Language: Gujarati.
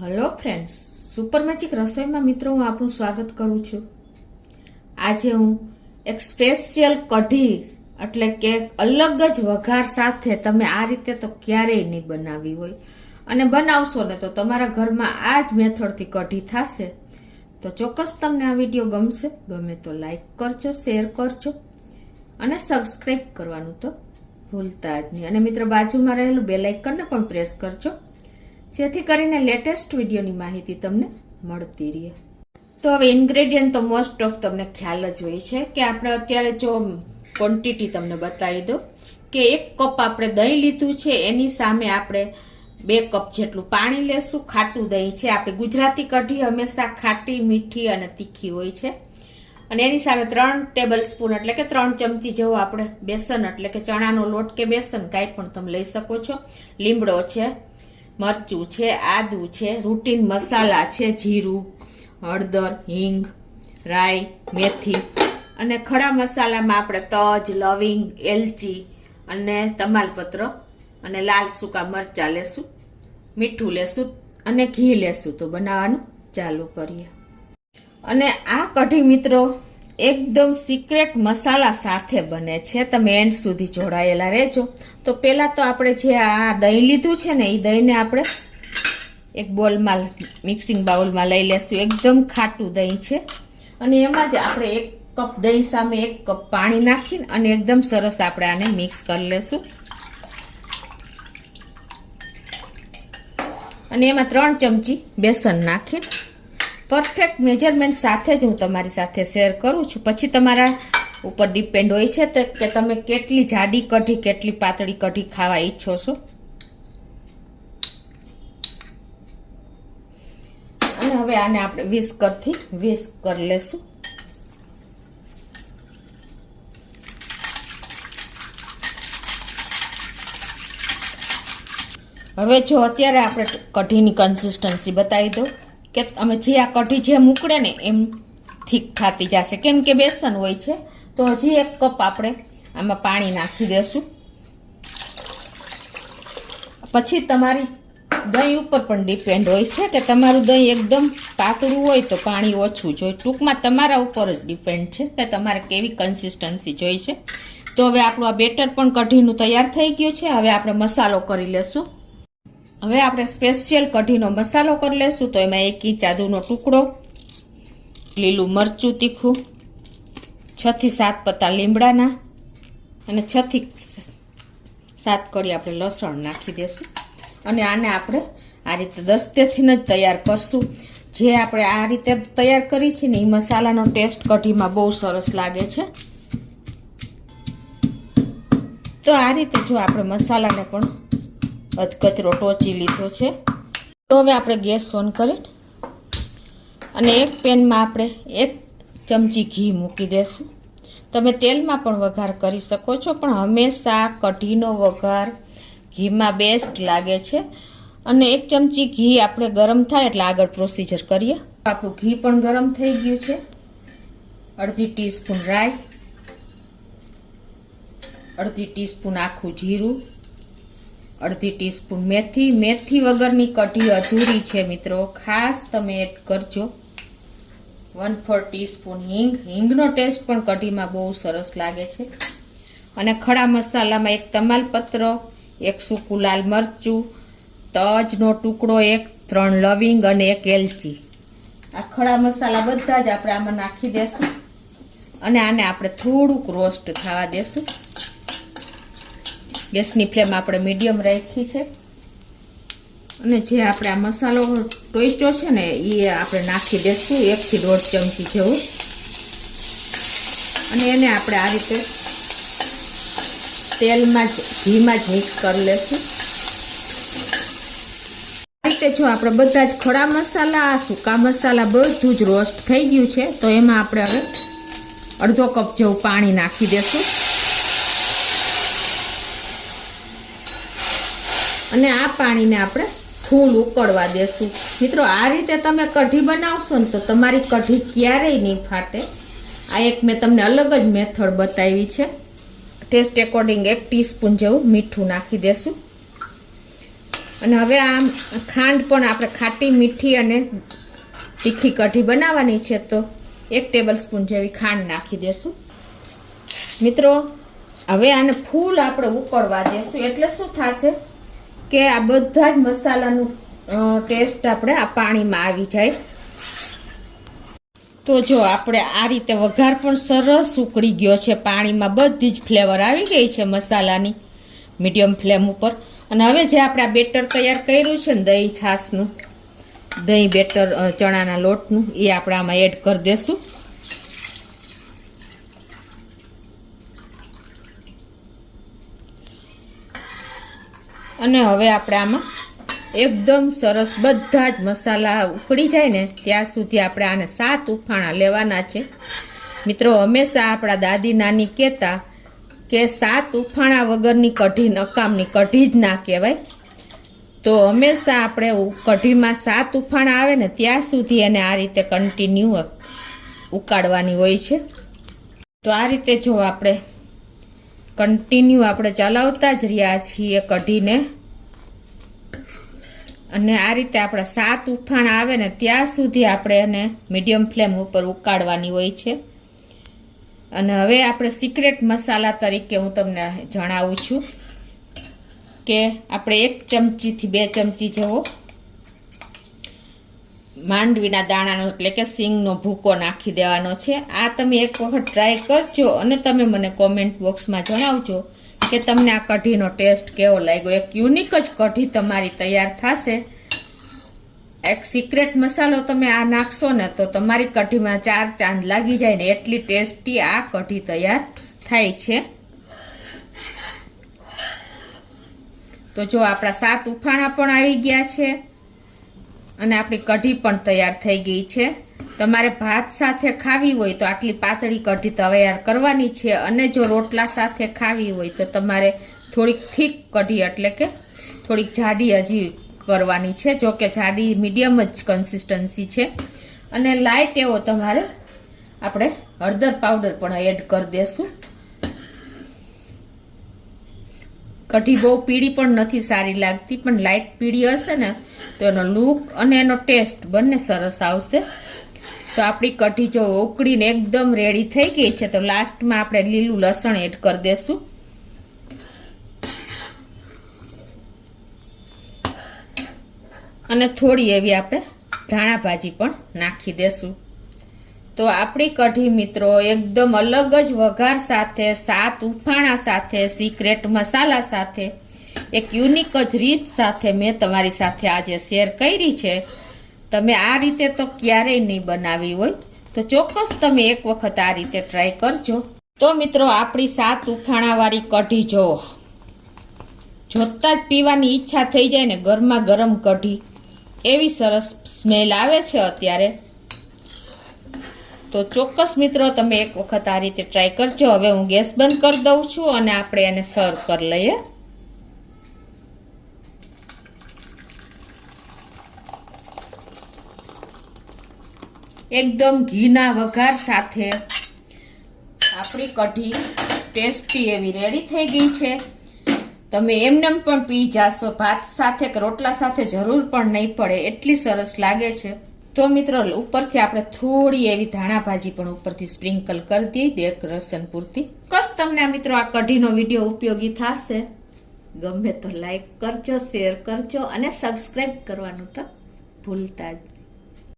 હેલો ફ્રેન્ડ્સ, સુપર મેજિક રસોઈમાં મિત્રો હું આપનું સ્વાગત કરું છું। આજે હું એક સ્પેશિયલ કઢી એટલે કે અલગ જ વઘાર સાથે તમે આ રીતે તો ક્યારેય નહીં બનાવી હોય અને બનાવશો ને તો તમારા ઘરમાં આ જ મેથડથી કઢી થશે। તો ચોક્કસ તમને આ વિડીયો ગમશે, ગમે તો લાઈક કરજો, શેર કરજો અને સબસ્ક્રાઈબ કરવાનું તો ભૂલતા જ નહીં। અને મિત્રો બાજુમાં રહેલું બેલ આઇકનને પણ પ્રેસ કરજો જેથી કરીને લેટેસ્ટ વિડીયોની માહિતી તમને મળતી રહે। તો હવે ઇન્ગ્રેડિયન્ટ તો મોસ્ટ ઓફ તમને ખ્યાલ જ હોય છે કે આપણે અત્યારે જો ક્વોન્ટિટી તમને બતાવી દો કે 1 કપ આપણે દહીં લીધું છે, એની સામે આપણે 2 કપ જેટલું પાણી લેશું। ખાટું દહીં છે, આપણે ગુજરાતી કઢી હંમેશા ખાટી, મીઠી અને તીખી હોય છે। અને એની સામે 3 ટેબલ સ્પૂન એટલે કે 3 ચમચી જેવો આપણે બેસન એટલે કે ચણાનો લોટ કે બેસન કાંઈ પણ તમે લઈ શકો છો। લીમડો છે, મરચું છે, આદુ છે, રૂટીન મસાલા છે, જીરું, હળદર, હિંગ, રાઈ, મેથી અને ખડા મસાલામાં આપણે તજ, લવિંગ, એલચી અને તમાલપત્ર અને લાલ સૂકા મરચાં લેશું, મીઠું લેશું અને ઘી લેશું। તો બનાવવાનું ચાલુ કરીએ। અને આ કઢી મિત્રો એકદમ સિક્રેટ મસાલા સાથે બને છે, તમે એન્ડ સુધી જોડાયેલા રહેજો। તો પહેલા તો આપણે જે આ દહીં લીધું છે ને એ દહીંને આપણે એક બોલમાં મિક્સિંગ બાઉલમાં લઈ લેશું। એકદમ ખાટું દહીં છે અને એમાં જ આપણે 1 કપ દહીં સામે 1 કપ પાણી નાખીને અને એકદમ સરસ આપણે આને મિક્સ કરી લેશું। અને એમાં 3 ચમચી બેસન નાખીને પરફેક્ટ મેજરમેન્ટ સાથે જ હું તમારી સાથે શેર કરું છું। પછી તમારા ઉપર ડિપેન્ડ હોય છે કે તમે કેટલી જાડી કઢી, કેટલી પાતળી કઢી ખાવા ઈચ્છો છો। અને હવે આને આપણે વિસ્કરથી વિસ્ક કરી લેશું। હવે જો અત્યારે આપણે કઢીની કન્સિસ્ટન્સી બતાવી દો કે અમે જે આ કઢી જેમ ઉકળે ને એમ ઠીક થતી જશે, કેમ કે બેસન હોય છે। તો હજી 1 કપ આપણે આમાં પાણી નાખી દેશું। પછી તમારી દહીં ઉપર પણ ડિપેન્ડ હોય છે કે તમારું દહીં એકદમ પાતળું હોય તો પાણી ઓછું જોઈએ। ટૂંકમાં તમારા ઉપર જ ડિપેન્ડ છે કે તમારે કેવી કન્સિસ્ટન્સી જોઈશે। તો હવે આપણું આ બેટર પણ કઢીનું તૈયાર થઈ ગયું છે। હવે આપણે મસાલો કરી લેશું। હવે આપણે સ્પેશિયલ કઢીનો મસાલો કરી લેશું। તો એમાં 1 ઇંચ આદુનો ટુકડો, લીલું મરચું તીખું, 6 થી 7 પત્તા લીમડાના અને 6 થી 7 કળી આપણે લસણ નાખી દેશું। અને આને આપણે આ રીતે દસ્તેથી જ તૈયાર કરશું। જે આપણે આ રીતે તૈયાર કરી છે ને એ મસાલાનો ટેસ્ટ કઢીમાં બહુ સરસ લાગે છે। તો આ રીતે જો આપણે મસાલાને પણ અધકચરો ટોચી લીધો છે। તો હવે આપણે ગેસ ઓન કરી અને એક પેનમાં આપણે 1 ચમચી ઘી મૂકી દેશું। તમે તેલમાં પણ વઘાર કરી શકો છો, પણ હંમેશા કઢીનો વઘાર ઘીમાં બેસ્ટ લાગે છે। અને 1 ચમચી ઘી આપણે ગરમ થાય એટલે આગળ પ્રોસીજર કરીએ। આપણું ઘી પણ ગરમ થઈ ગયું છે। અડધી ટીસ્પૂન રાઈ, અડધી ટીસ્પૂન આખું જીરું, અડધી ટીસ્પૂન મેથી। મેથી વગરની કઢી અધૂરી છે મિત્રો, ખાસ તમે એડ કરજો। 1/4 ટીસ્પૂન હિંગ, હિંગનો ટેસ્ટ પણ કઢીમાં બહુ સરસ લાગે છે। અને ખડા મસાલામાં 1 તમાલપત્ર, 1 સૂકું લાલ મરચું, તજનો ટુકડો 1, 3 લવિંગ અને 1 એલચી। આ ખડા મસાલા બધા જ આપણે આમાં નાખી દેશું અને આને આપણે થોડુંક રોસ્ટ થવા દેશું। ગેસની ફ્લેમ આપણે મીડિયમ રાખી છે। અને જે આપણે આ મસાલો ટોઈચો છે ને એ આપણે નાખી દેશું 1 થી 1.5 ચમચી જેવું। અને એને આપણે આ રીતે તેલમાં જ ઘીમાં જ મિક્સ કરી લેશું। આ રીતે જો આપણે બધા જ ખડા મસાલા, સૂકા મસાલા બધું જ રોસ્ટ થઈ ગયું છે। તો એમાં આપણે હવે અડધો કપ જેવું પાણી નાખી દેશું અને આ પાણીને આપણે ફૂલ ઉકળવા દેશું। મિત્રો આ રીતે તમે કઢી બનાવશો ને તો તમારી કઢી ક્યારેય નહીં ફાટે। આ એક મેં તમને અલગ જ મેથડ બતાવી છે। ટેસ્ટ એકોર્ડિંગ 1 ટીસ્પૂન જેવું મીઠું નાખી દેશું। અને હવે આ ખાંડ પણ આપણે ખાટી મીઠી અને તીખી કઢી બનાવવાની છે, તો 1 ટેબલ સ્પૂન જેવી ખાંડ નાખી દેશું. મિત્રો હવે આને ફૂલ આપણે ઉકળવા દેશું, એટલે શું થશે કે આ બધા જ મસાલાનું ટેસ્ટ આપણે આ પાણીમાં આવી જાય. તો જો આપણે આ રીતે વઘાર પણ સરસ ઉકળી ગયો છે, પાણીમાં બધી જ ફ્લેવર આવી ગઈ છે મસાલાની મીડિયમ ફ્લેમ ઉપર. અને હવે જે આપણે આ બેટર તૈયાર કર્યું છે ને દહીં છાશનું, દહીં બેટર ચણાના લોટનું, એ આપણે આમાં એડ કરી દેશું. અને હવે આપણે આમાં એકદમ સરસ બધા જ મસાલા ઉકળી જાય ને ત્યાં સુધી આપણે આને 7 ઉફાણા લેવાના છે. મિત્રો હંમેશા આપણા દાદી નાની કહેતા કે 7 ઉફાણા વગરની કઢી નકામની કઢી જ ના કહેવાય. તો હંમેશા આપણે કઢીમાં 7 ઉફાણા આવે ને ત્યાં સુધી એને આ રીતે કન્ટિન્યુ ઉકાળવાની હોય છે. તો આ રીતે જો આપણે કન્ટિન્યુ આપણે ચલાવતા જ રહ્યા છીએ કઢીને, અને આ રીતે આપણા 7 ઉફાણા આવે ને ત્યાં સુધી આપણે એને મીડિયમ ફ્લેમ ઉપર ઉકાળવાની હોય છે. અને હવે આપણે સિક્રેટ મસાલા તરીકે હું તમને જણાવું છું કે આપણે 1 ચમચીથી 2 ચમચી જેવો માંડવીના દાણાનો એટલે કે સિંગનો ભૂકો નાખી દેવાનો છે. આ તમે એક વખત ટ્રાય કરજો અને તમે મને કોમેન્ટ બોક્સમાં જણાવજો કે તમને આ કઢીનો ટેસ્ટ કેવો લાગ્યો. એક યુનિક જ કઢી તમારી તૈયાર થશે. એક સિક્રેટ મસાલો તમે આ નાખશો ને તો તમારી કઢીમાં 4 ચાંદ લાગી જાય ને એટલી ટેસ્ટી આ કઢી તૈયાર થાય છે. તો જો આપણા 7 ઉફાણા પણ આવી ગયા છે અને આપણી કઢી પણ તૈયાર થઈ ગઈ છે. તમારે ભાત સાથે ખાવી હોય તો આટલી પાતળી કઢી તૈયાર કરવાની છે, અને જો રોટલા સાથે ખાવી હોય તો તમારે થોડીક થીક કઢી એટલે કે થોડીક જાડી હજી કરવાની છે. જો કે જાડી મીડિયમ જ કન્સિસ્ટન્સી છે. અને લાઇટ એવો તમારે આપણે હળદર પાવડર પણ એડ કરી દેશું. કઢી બહુ પીળી પણ નથી સારી લાગતી, પણ લાઇટ પીળી હશે ને તો એનો લુક અને એનો ટેસ્ટ બંને સરસ આવશે. તો આપણી કઢી જો ઉકળીને એકદમ રેડી થઈ ગઈ છે, તો લાસ્ટમાં આપણે લીલું લસણ એડ કરી દેશું. અને થોડી એવી આપણે ધાણા ભાજી પણ નાખી દેશું. તો આપણી કઢી મિત્રો એકદમ અલગ જ વઘાર સાથે, 7 ઉફાણા સાથે, સિક્રેટ મસાલા સાથે, એક યુનિક જ રીત સાથે મેં તમારી સાથે આજે શેર કરી છે. તમે આ રીતે તો ક્યારેય નહીં બનાવી હોય તો ચોક્કસ તમે એક વખત આ રીતે ટ્રાય કરજો. તો મિત્રો આપણી 7 ઉફાણાવાળી કઢી જોતા જ પીવાની ઈચ્છા થઈ જાય ને, ગરમા ગરમ કઢી એવી સરસ સ્મેલ આવે છે અત્યારે. તો ચોક્કસ મિત્રો તમે એક વખત આ રીતે ટ્રાય કરજો. હવે હું ગેસ બંધ કરી દઉં છું અને આપણે એને સર્વ કરી લઈએ. એકદમ ઘીના વઘાર સાથે આપણી કઢી ટેસ્ટી એવી રેડી થઈ ગઈ છે. તમે એમનેમ પણ પી જાશો, ભાત સાથે કે રોટલા સાથે જરૂર પણ નહીં પડે, એટલી સરસ લાગે છે. તો મિત્રો ઉપરથી આપણે થોડી એવી ધાણા ભાજી પણ ઉપરથી સ્પ્રિંકલ કરી દઈએ ડેકોરેશન પૂરતી. બસ તમને આ મિત્રો આ કઢીનો વિડીયો ઉપયોગી થશે. ગમે તો લાઈક કરજો, શેર કરજો અને સબસ્ક્રાઈબ કરવાનું તો ભૂલતા જ